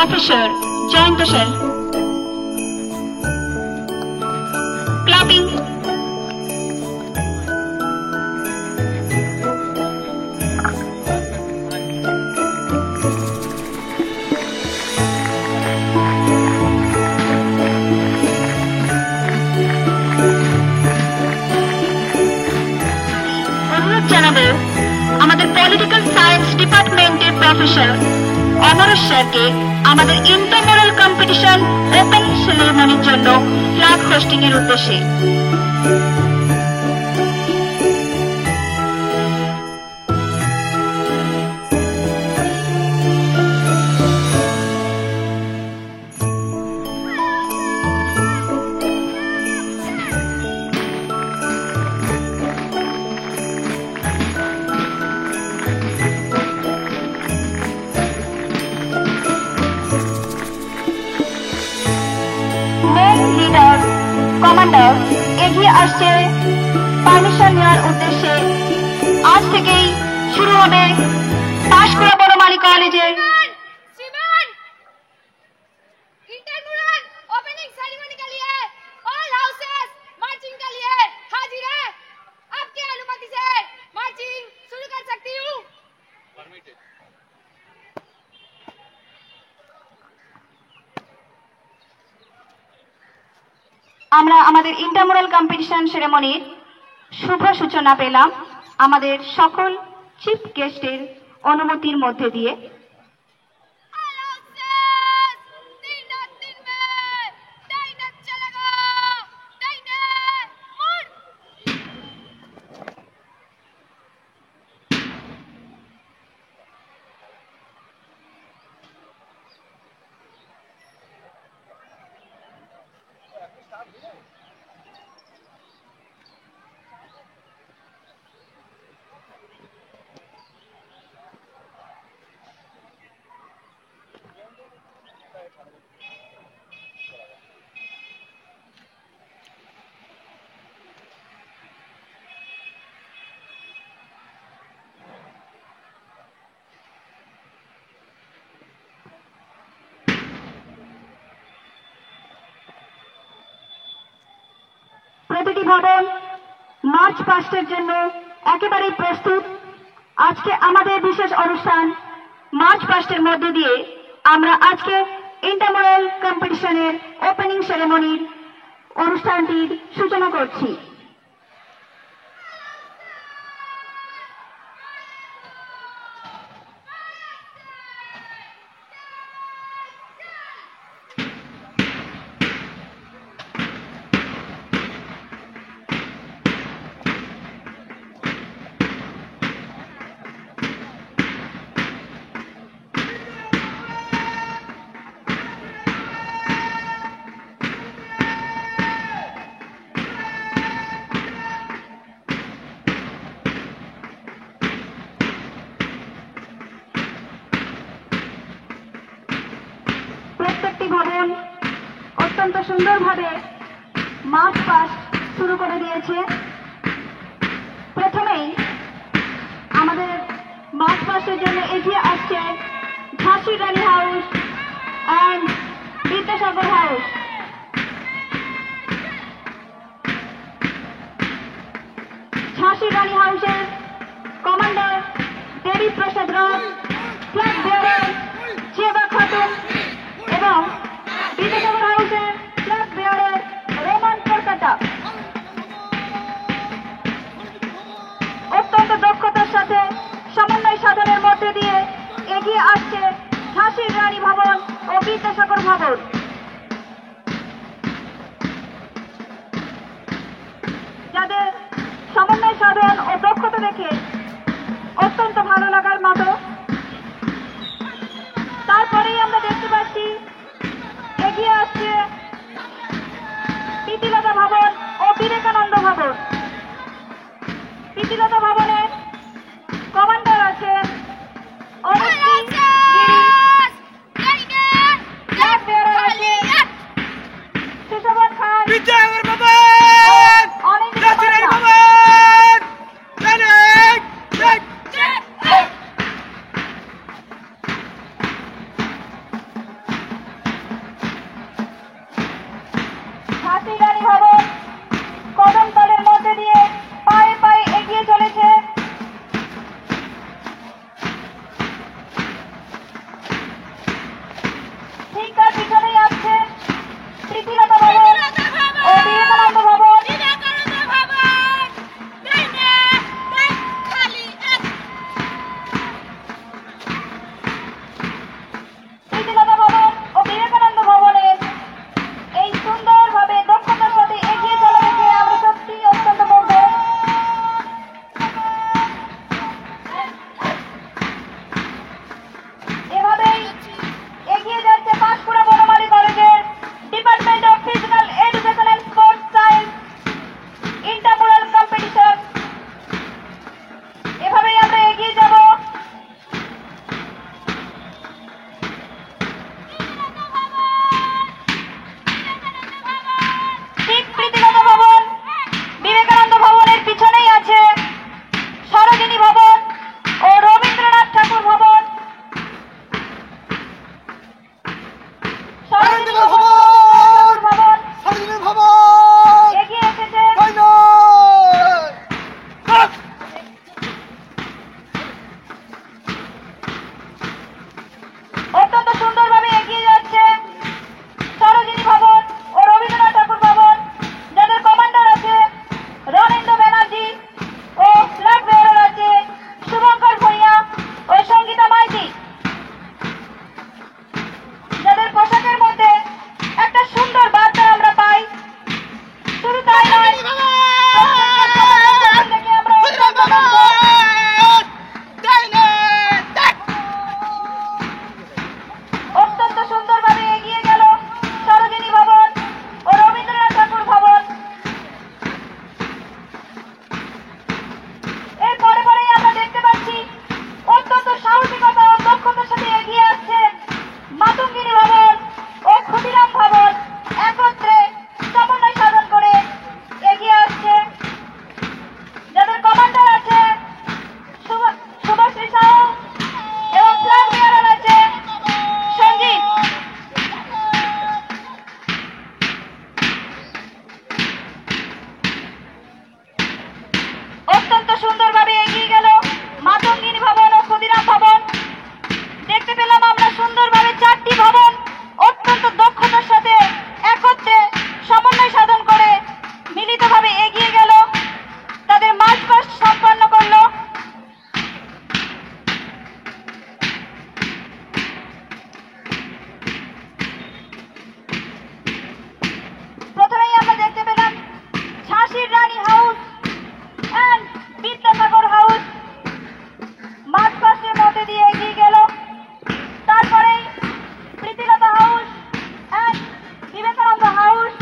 Officer join the cell. Clapping. অনুরোধ জানাবো আমাদের পলিটিক্যাল সায়েন্স ডিপার্টমেন্টের প্রফেসর অমরেশ স্যারকে আমাদের ইন্টারমোরাল কম্পিটিশন ওপেনিং সেরেমনির জন্য ফ্ল্যাগ হোস্টিং এর উদ্দেশ্যে। কমান্ডার এগিয়ে আসছে পারমিশন নেওয়ার উদ্দেশ্যে। আজ থেকেই শুরু হবে পাঁশকুড়া বড়মালী কলেজের इंटरमुरल ओपनिंग सेरेमनी के लिए ऑल हाउसेस मार्चिंग के लिए हाजिर है। आपकी अनुमति से मार्चिंग शुरू कर सकती हूँ। परमिटेड। আমরা আমাদের ইন্টারমোরাল কম্পিটিশন সেরেমনির শুভ সূচনা পেলাম আমাদের সকল চিফ গেস্টের অনুমতির মধ্যে দিয়ে। প্রতিটি ভবন মার্চ পাস্টের জন্য একেবারেই প্রস্তুত। আজকে আমাদের বিশেষ অনুষ্ঠান মার্চ পাস্টের মধ্যে দিয়ে আমরা আজকে ইন্টারমোরাল কম্পিটিশনের ওপেনিং সেরেমনির অনুষ্ঠানটির সূচনা করছি। প্রত্যেকটি ভবন অত্যন্ত সুন্দরভাবে মার্চ পাস্ট শুরু করে দিয়েছে। প্রথমেই আমাদের মার্চ পাস্টের জন্য এগিয়ে আসছে ঝাঁসি রানী হাউস অ্যান্ড বিদ্যাসাগর হাউস। ঝাঁসি রানী হাউসের কমান্ডার দেবী প্রসাদ রায়, ফ্ল্যাগ বেয়ারার জেবা খাতুন এবং বিদ্যাসাগর হাউসের ফ্ল্যাগ বেয়ারার রোমান কলকাতা। অত্যন্ত দক্ষতার সাথে সমন্বয় সাধনের মধ্যে দিয়ে এগিয়ে আসছে ঝাঁসির রানী ভবন ও বিদ্যাসাগর ভবন। যাদের সমন্বয় সাধন ও দক্ষতা দেখে অত্যন্ত ভালো লাগার মতো। তারপরেই আমরা দেখতে পাচ্ছি এগিয়ে আসছে প্রীতিলতা ভবন ও বিবেকানন্দ ভবন। প্রীতিলতা ভবনের কমান্ডার আছে সুশোভন খান, অত্যন্ত সুন্দরভাবে এগিয়ে গেল মাতঙ্গিনী ভবন ও ক্ষুদিরাম ভবন। দেখতে পেলাম আমরা সুন্দরভাবে 4টি ভবন অত্যন্ত দক্ষতার সাথে একত্রে সমন্বয় সাধন করে মিলিতভাবে এগিয়ে গেল, তাদের মার্চ পাস্ট সম্পন্ন করলো। প্রথমেই আমরা দেখতে পেলাম ঝাঁসির Rani house and Vidyasagar house march পাস্টের মধ্যে দিয়ে এগিয়ে গেল। তারপরেই Pritilata house and Vivekananda house.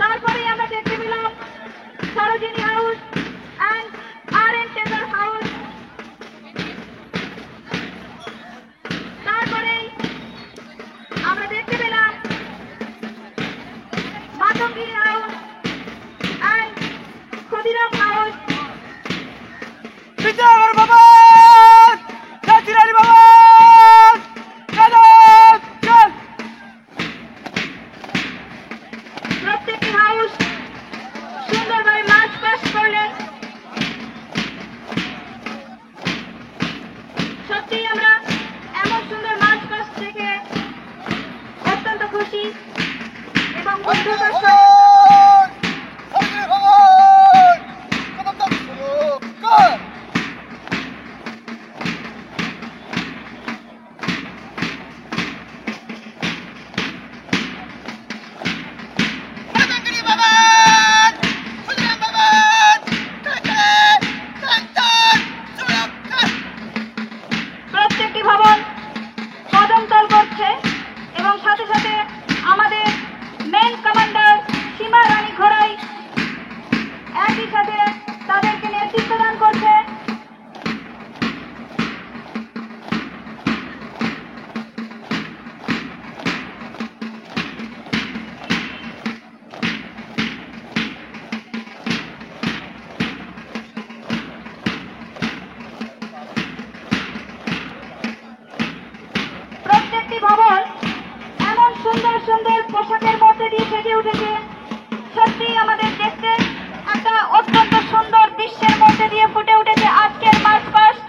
তারপরেই আমরা দেখতে পেলাম Sarojini house and R N. Taylor house. তারপরেই আমরা দেখতে পেলাম Matangini house and Khudiram house. Vidyasagar Bhavan, ঝাঁসির রানী ভবন, চল। প্রত্যেকটি হাউস সুন্দরভাবে মার্চ পাস্ট করলেন। সত্যিই আমরা এমন সুন্দর মার্চ পাস্ট থেকে অত্যন্ত খুশি এবং বন্ধুতার সাথে প্রত্যেকটি ভবন কদমতল করছে এবং সাথে সাথে আমাদের মেন কমান্ডার সীমা রানী ঘোড়াই একই সাথে তাদেরকে নেতৃত্ব দান করছে। প্রত্যেকটি ভবন এমন সুন্দর সুন্দর পোশাকের মধ্যে দিয়ে সেজে উঠেছে, সত্যি আমাদের দেখতে একটা অত্যন্ত সুন্দর দৃশ্যের মধ্যে দিয়ে ফুটে উঠেছে আজকের মার্চ পাস্ট।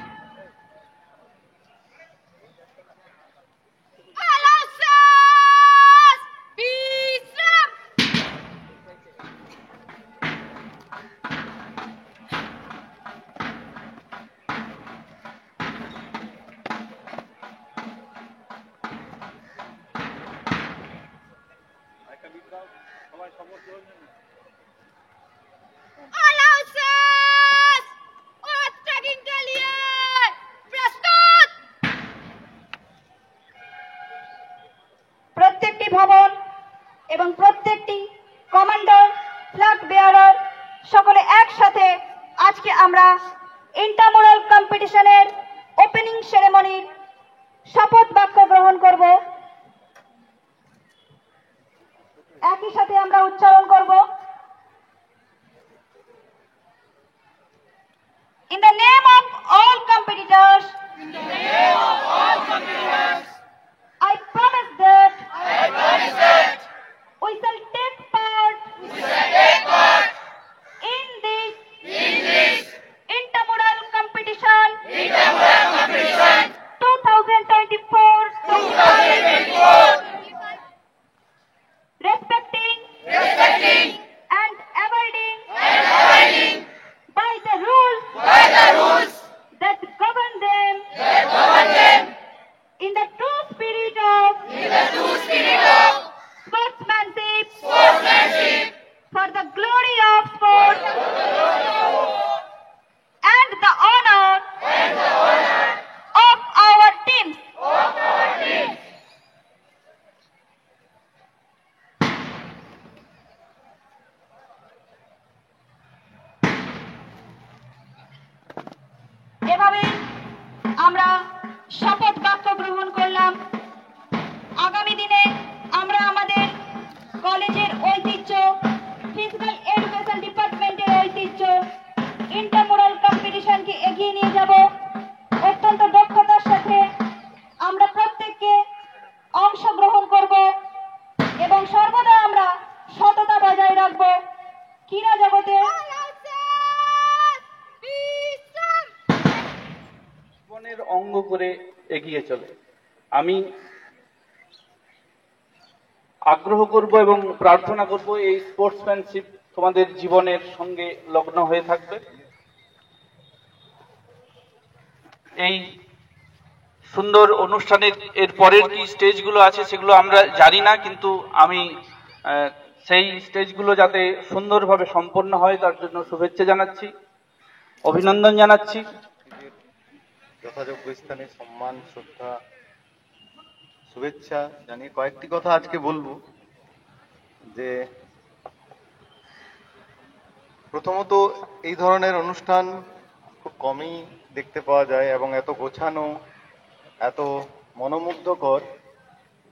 Alauses! বিশ্রাম! Alauses! Attacking के लिए प्रस्तुत! প্রত্যেকটি ভবন এবং প্রত্যেকটি কমান্ডার ফ্ল্যাগ বেয়ারার সকলে একসাথে আজকে আমরা ইন্টারমোরাল কম্পিটিশনের ওপেনিং সেরেমনির শপথ বাক্য গ্রহণ করব। একই সাথে আমরা উচ্চারণ করব, In the name of all competitors, I promise that we shall take part in this intermodal competition 2024, respecting and abiding by the rules that govern them in the true spirit of sportsmanship for the glory of sport and the honor of our teams. এভাবে আমরা শপথ বাক্য গ্রহণ করলাম। আগামী দিনে আমরা আমাদের কলেজের ঐতিহ্য, ফিজিক্যাল এডুকেশন ডিপার্টমেন্টের ঐতিহ্য, ইন্টারমোরাল কম্পিটিশনকে এগিয়ে নিয়ে যাব। অত্যন্ত দক্ষতার সাথে আমরা প্রত্যেককে অংশগ্রহণ করব এবং সর্বদা আমরা সততা বজায় রাখব। ক্রীড়া জগতে জীবনের অঙ্গ করে এগিয়ে চলে। আমি আগ্রহ করব এবং প্রার্থনা করব এই স্পোর্টসম্যানশিপ তোমাদের জীবনের সঙ্গে লগ্ন হয়ে থাকবে। এই সুন্দর অনুষ্ঠানের এর পরের কি স্টেজগুলো আছে সেগুলো আমরা জানি না, কিন্তু আমি সেই স্টেজগুলো যাতে সুন্দরভাবে সম্পন্ন হয় তার জন্য শুভেচ্ছা জানাচ্ছি, অভিনন্দন জানাচ্ছি। যথাযোগ্য স্থানে সম্মান, শ্রদ্ধা, শুভেচ্ছা জানিয়ে কয়েকটি কথা আজকে বলবো। যে প্রথমত, এই ধরনের অনুষ্ঠান খুব কমই দেখতে পাওয়া যায় এবং এত গোছানো, এত মনোমুগ্ধকর।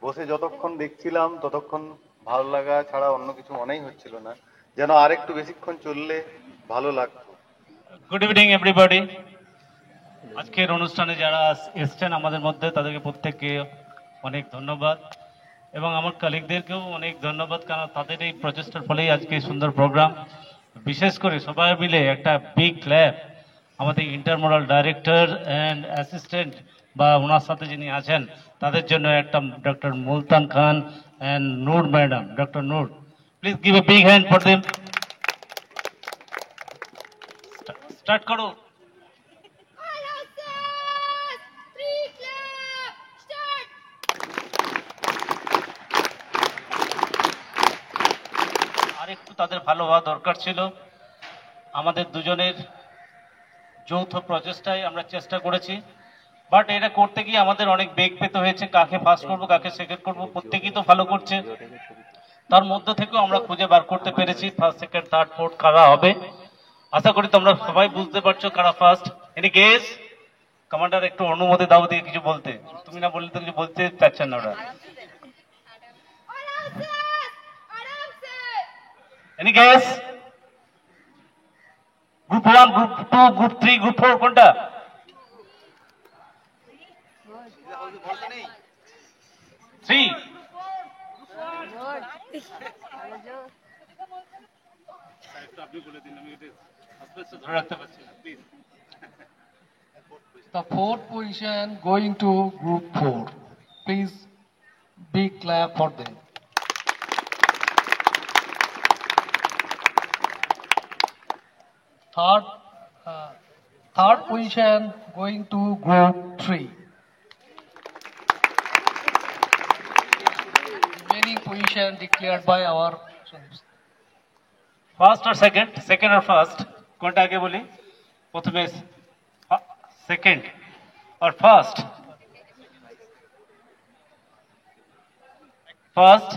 বসে যতক্ষণ দেখছিলাম ততক্ষণ ভালো লাগা ছাড়া অন্য কিছু মনেই হচ্ছিল না, যেন আরেকটু বেশিক্ষণ চললে ভালো লাগতো। Good evening everybody. আজকের অনুষ্ঠানে যারা এসছেন আমাদের মধ্যে তাদেরকে প্রত্যেককে অনেক ধন্যবাদ এবং আমার কলিগদেরকেও অনেক ধন্যবাদ, কারণ তাদের এই প্রচেষ্টার ফলেই আজকে সুন্দর প্রোগ্রাম। বিশেষ করে সবাই মিলে একটা বিগ ক্ল্যাপ আমাদের ইন্টারমোরাল ডাইরেক্টর অ্যান্ড অ্যাসিস্ট্যান্ট বা ওনার সাথে যিনি আছেন তাদের জন্য একটা doctor Multan Khan and Noor madam, doctor Noor, please give a big hand for them. Start করো। আরেকটু তাদের ভালো হওয়া দরকার ছিল। আমাদের দুজনের যৌথ প্রচেষ্টায় আমরা চেষ্টা করেছি, বাট এটা করতে গিয়ে আমাদের অনেক বেগ পেতে হয়েছে। কাকে ফার্স্ট করবো, কাকে সেকেন্ড করবো, প্রত্যেকেই তো ভালো করছে। তার মধ্যে থেকেও আমরা খুঁজে বার করতে পেরেছি ফার্স্ট, সেকেন্ড, থার্ড, ফোর্থ কারা হবে। আশা করি তোমরা সবাই বুঝতে পারছো কারা ফার্স্ট। Any guess? কমান্ডার একটু অনুমতি দাও দিয়ে কিছু বলতে। তুমি না বললে তো কিছু বলতে চাচ্ছেন না ওরা। Any guess? Group 1, group 2, group 3, group 4 কোনটা? থ্রি। আপনি বলে দিন, আমি ধরে রাখতে পারছি না, please. The fourth position going to group 4. Please big clap for them. Third position going to group 3. Remaining position declared by our first আর সেকেন্ড, সেকেন্ড আর ফার্স্ট কোনটা আগে বলি? প্রথমে সেকেন্ড আর ফার্স্ট? ফার্স্ট।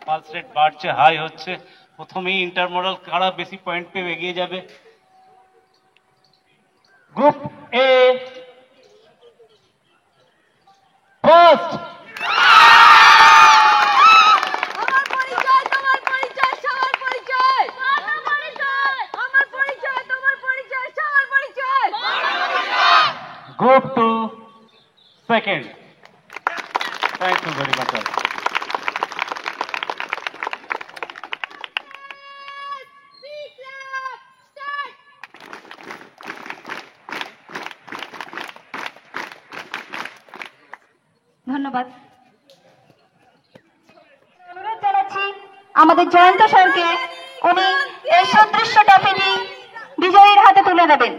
পালস রেট বাড়ছে, high হচ্ছে। প্রথমেই ইন্টারমোডাল কারা বেশি পয়েন্ট পেয়ে এগিয়ে যাবে? Group A first. Group 2 second. Thank you very much. ধন্যবাদ। অনুরোধ জানাচ্ছি আমাদের জয়ন্ত স্যারকে, উনি এই সদৃশ্য ট্রফিটি বিজয়ীর হাতে তুলে দেবেন।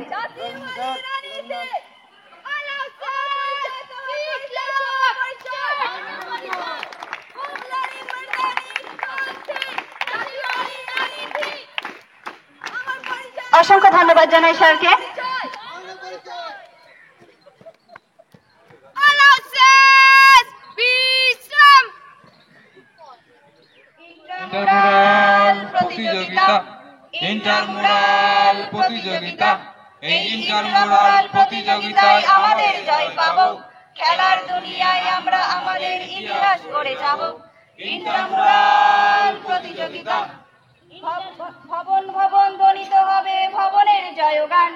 অসংখ্য ধন্যবাদ জানাই স্যারকে। ইন্টারমোরাল প্রতিযোগিতা, এই ইন্টারমোরাল প্রতিযোগিতায় আমাদের জয় পাবো। খেলার দুনিয়ায় আমরা আমাদের ইতিহাস গড়ে যাব। ইন্টারমোরাল প্রতিযোগিতা। ভবন ভবন ধ্বনিত হবে ভবনের জয়গান।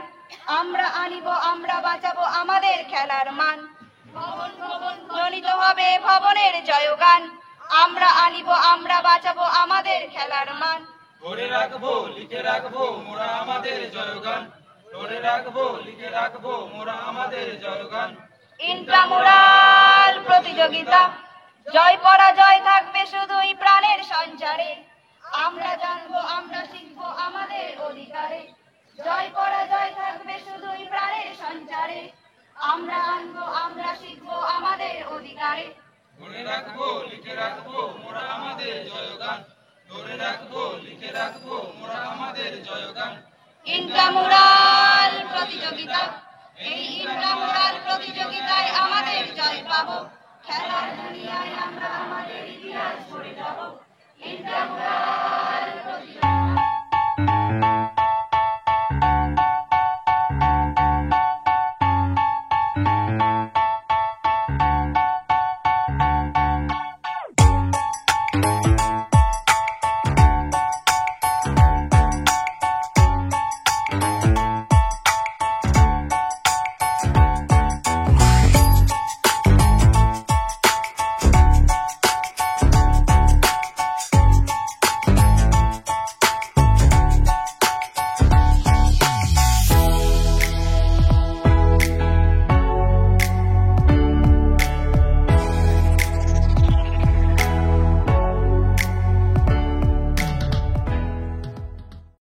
আমরা আনিব, আমরা বাঁচাবো আমাদের খেলার মান। ভবন ভবন ধ্বনিত হবে ভবনের জয়গান। আমরা আনিব, আমরা বাঁচাবো আমাদের খেলার মান। ধরে রাখবো লিখে রাখবো মোরা আমাদের জয়গান, ধরে রাখবো লিখে রাখবো মোরা আমাদের জয়গান। ইন্ট্রামুরাল প্রতিযোগিতা, জয় পরাজয় থাকবে শুধুই প্রাণের সঞ্চারে, আমরা জানবো আমরা শিখবো আমাদের অধিকারে, জয় পরাজয় থাকবে শুধুই প্রাণের সঞ্চারে, আমরা আনবো আমরা শিখবো আমাদের অধিকারে। ধরে রাখবো লিখে রাখবো মোরা আমাদের জয়গান, ধরে রাখবো লিখে রাখবো মোরা আমাদের জয়গান। ইন্ট্রামুরাল প্রতিযোগিতা, এই ইন্ট্রামুরাল প্রতিযোগিতায় আমাদের জয় পাবো, খেলার দুনিয়ায় আমরা আমাদের ইতিহাস গড়ে যাবো। ইন্ট্রামুরাল